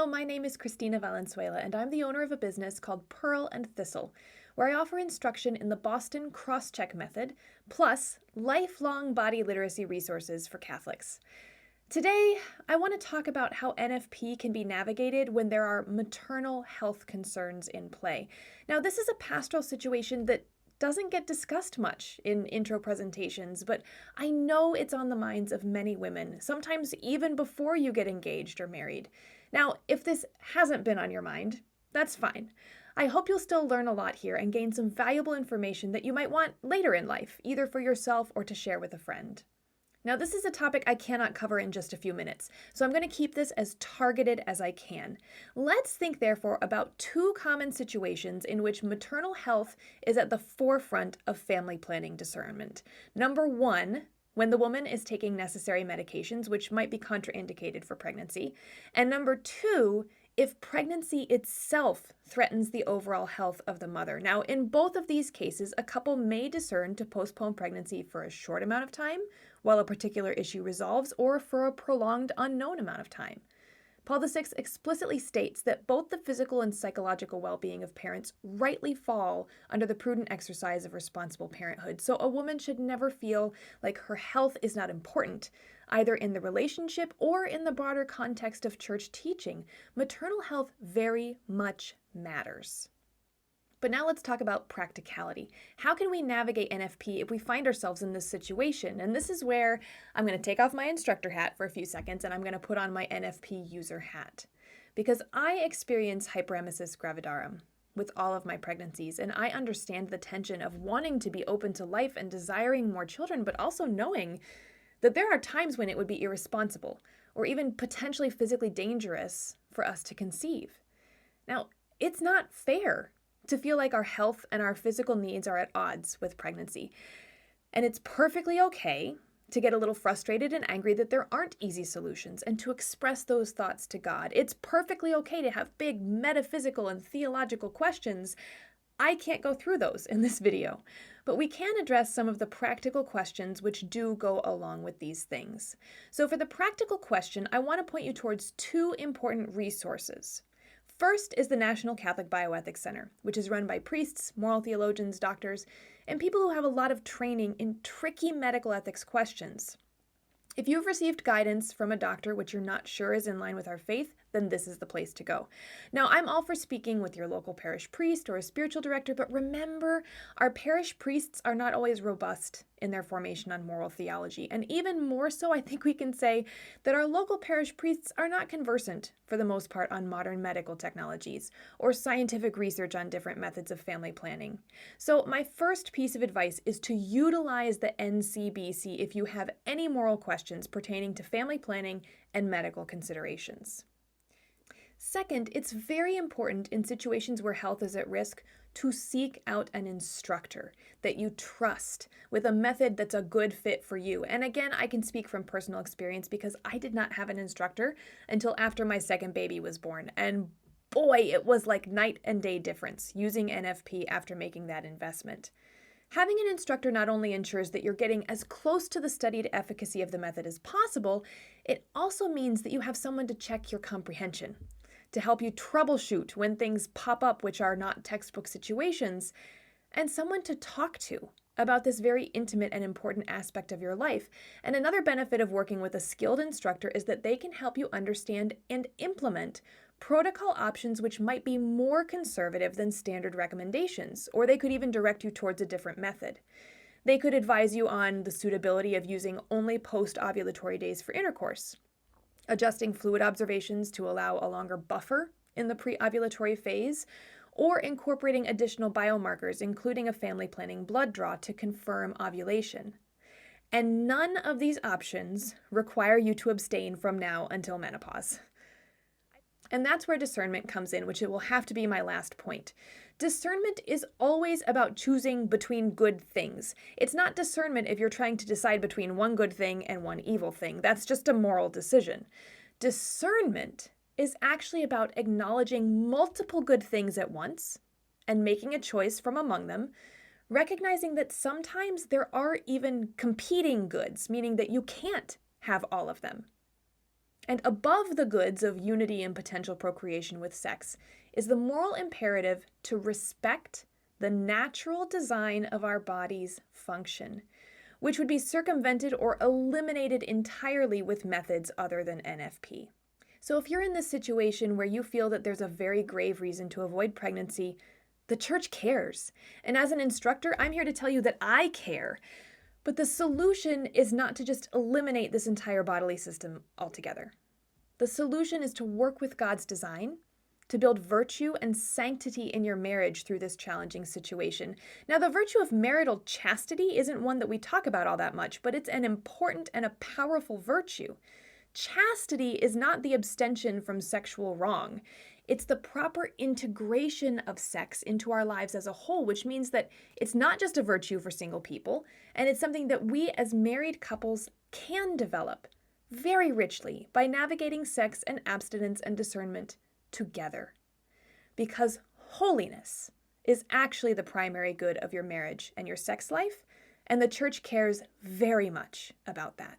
Hello, my name is Christina Valenzuela, and I'm the owner of a business called Pearl Thistle, where I offer instruction in the Boston cross-check method, plus lifelong body literacy resources for Catholics. Today, I want to talk about how NFP can be navigated when there are maternal health concerns in play. Now, this is a pastoral situation that doesn't get discussed much in intro presentations, but I know it's on the minds of many women, sometimes even before you get engaged or married. Now, if this hasn't been on your mind, that's fine. I hope you'll still learn a lot here and gain some valuable information that you might want later in life, either for yourself or to share with a friend. Now, this is a topic I cannot cover in just a few minutes, so I'm going to keep this as targeted as I can. Let's think, therefore, about two common situations in which maternal health is at the forefront of family planning discernment. Number one, when the woman is taking necessary medications, which might be contraindicated for pregnancy. And number two, if pregnancy itself threatens the overall health of the mother. Now, in both of these cases, a couple may discern to postpone pregnancy for a short amount of time while a particular issue resolves, or for a prolonged unknown amount of time. Paul VI explicitly states that both the physical and psychological well-being of parents rightly fall under the prudent exercise of responsible parenthood, so a woman should never feel like her health is not important, either in the relationship or in the broader context of church teaching. Maternal health very much matters. But now let's talk about practicality. How can we navigate NFP if we find ourselves in this situation? And this is where I'm going to take off my instructor hat for a few seconds and I'm going to put on my NFP user hat. Because I experience hyperemesis gravidarum with all of my pregnancies, and I understand the tension of wanting to be open to life and desiring more children, but also knowing that there are times when it would be irresponsible or even potentially physically dangerous for us to conceive. Now, it's not fair to feel like our health and our physical needs are at odds with pregnancy. And it's perfectly okay to get a little frustrated and angry that there aren't easy solutions and to express those thoughts to God. It's perfectly okay to have big metaphysical and theological questions. I can't go through those in this video, but we can address some of the practical questions which do go along with these things. So for the practical question, I want to point you towards two important resources. First is the National Catholic Bioethics Center, which is run by priests, moral theologians, doctors, and people who have a lot of training in tricky medical ethics questions. If you've received guidance from a doctor which you're not sure is in line with our faith, then this is the place to go. Now, I'm all for speaking with your local parish priest or a spiritual director, but remember, our parish priests are not always robust in their formation on moral theology. And even more so, I think we can say that our local parish priests are not conversant, for the most part, on modern medical technologies or scientific research on different methods of family planning. So my first piece of advice is to utilize the NCBC if you have any moral questions pertaining to family planning and medical considerations. Second, it's very important in situations where health is at risk to seek out an instructor that you trust with a method that's a good fit for you. And again, I can speak from personal experience because I did not have an instructor until after my second baby was born. And boy, it was like night and day difference using NFP after making that investment. Having an instructor not only ensures that you're getting as close to the studied efficacy of the method as possible, it also means that you have someone to check your comprehension, to help you troubleshoot when things pop up which are not textbook situations, and someone to talk to about this very intimate and important aspect of your life. And another benefit of working with a skilled instructor is that they can help you understand and implement protocol options which might be more conservative than standard recommendations, or they could even direct you towards a different method. They could advise you on the suitability of using only post-ovulatory days for intercourse, adjusting fluid observations to allow a longer buffer in the pre-ovulatory phase, or incorporating additional biomarkers, including a family planning blood draw to confirm ovulation. And none of these options require you to abstain from now until menopause. And that's where discernment comes in, which it will have to be my last point. Discernment is always about choosing between good things. It's not discernment if you're trying to decide between one good thing and one evil thing. That's just a moral decision. Discernment is actually about acknowledging multiple good things at once and making a choice from among them, recognizing that sometimes there are even competing goods, meaning that you can't have all of them. And above the goods of unity and potential procreation with sex is the moral imperative to respect the natural design of our body's function, which would be circumvented or eliminated entirely with methods other than NFP. So if you're in this situation where you feel that there's a very grave reason to avoid pregnancy, the church cares. And as an instructor, I'm here to tell you that I care. But the solution is not to just eliminate this entire bodily system altogether. The solution is to work with God's design, to build virtue and sanctity in your marriage through this challenging situation. Now, the virtue of marital chastity isn't one that we talk about all that much, but it's an important and a powerful virtue. Chastity is not the abstention from sexual wrong. It's the proper integration of sex into our lives as a whole, which means that it's not just a virtue for single people, and it's something that we as married couples can develop very richly by navigating sex and abstinence and discernment together. Because holiness is actually the primary good of your marriage and your sex life, and the church cares very much about that.